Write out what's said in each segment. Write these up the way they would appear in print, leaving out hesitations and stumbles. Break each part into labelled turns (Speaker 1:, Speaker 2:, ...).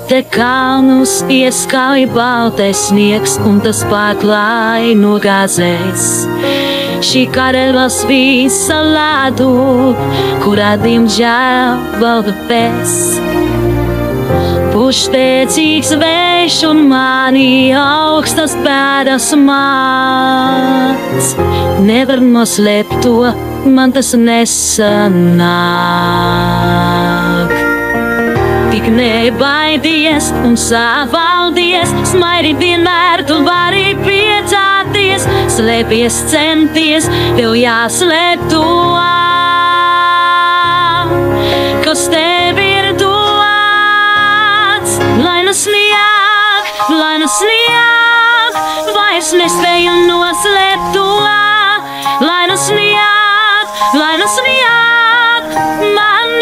Speaker 1: Te kalnus ieskauj baltais sniegs un tas pārklāj no gāzēs. Šī karaļvalsts visa lādu, kurā diemžēl valda pēc. Puš spēcīgs vējš un mani augstas pēdas māc. Nevar noslēpt to, man tas nesanāk. Tik nebaidies un savaldies, smaidi vienmēr tu vari priecāties, slēpies centies, tev jāslēp to, kas tev ir dots. Lai nu snieg, vairs nespēju noslēpt to, lai nu snieg, man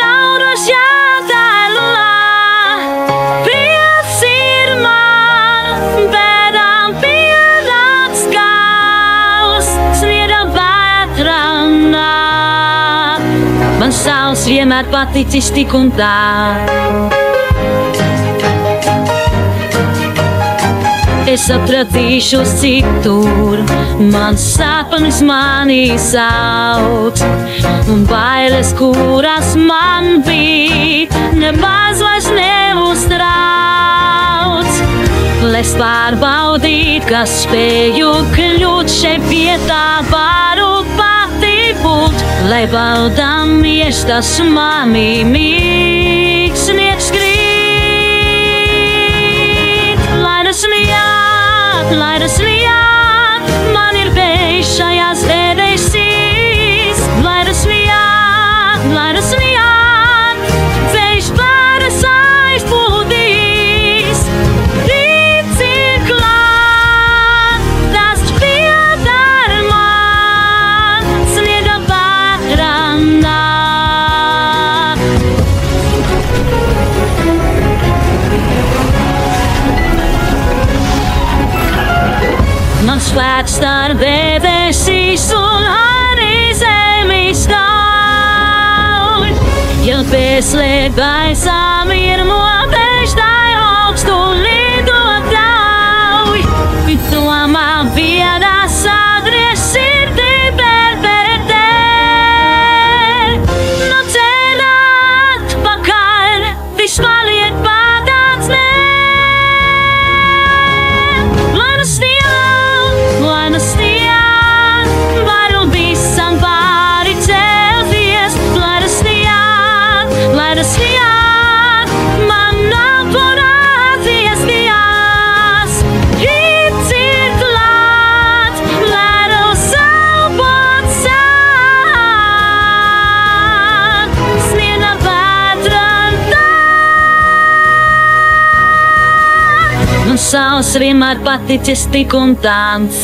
Speaker 1: nav droši jātēlo. Man saules vienmēr paticis tik un tā. Es atradīšos citur, mans sapnis mani sauc, un bailes, kuras man bija, nemaz vairs neuztrauc. Lai pārbaudīt, kas spēju kļūt šeit vietā, varu pati būt, lai valdamies tas mani mīksnieks krīt. Lai nu snieg, man ir vējš šajās debesīs. Lai nu snieg, vējš varas aizplūdīs. Rīts ir klāt, tas pieder man, sniega varanā. Man spēks starp debesīs un arī zemi stāv. Ja pieslēg gaisā mirmo, vējš tai augstu lidot ļauj. Domā vienā sadries sirdī pērpētēr. No ceļa atpakaļ, viss paliek patāds nē. Lai nu snieg, varu visam pāri celties. Lai nu snieg, man nav kur atgriezties. Rīts ir klāt, ledus elpot sāk, sniega vētrā. Man saules vienmēr paticis tik un tāds.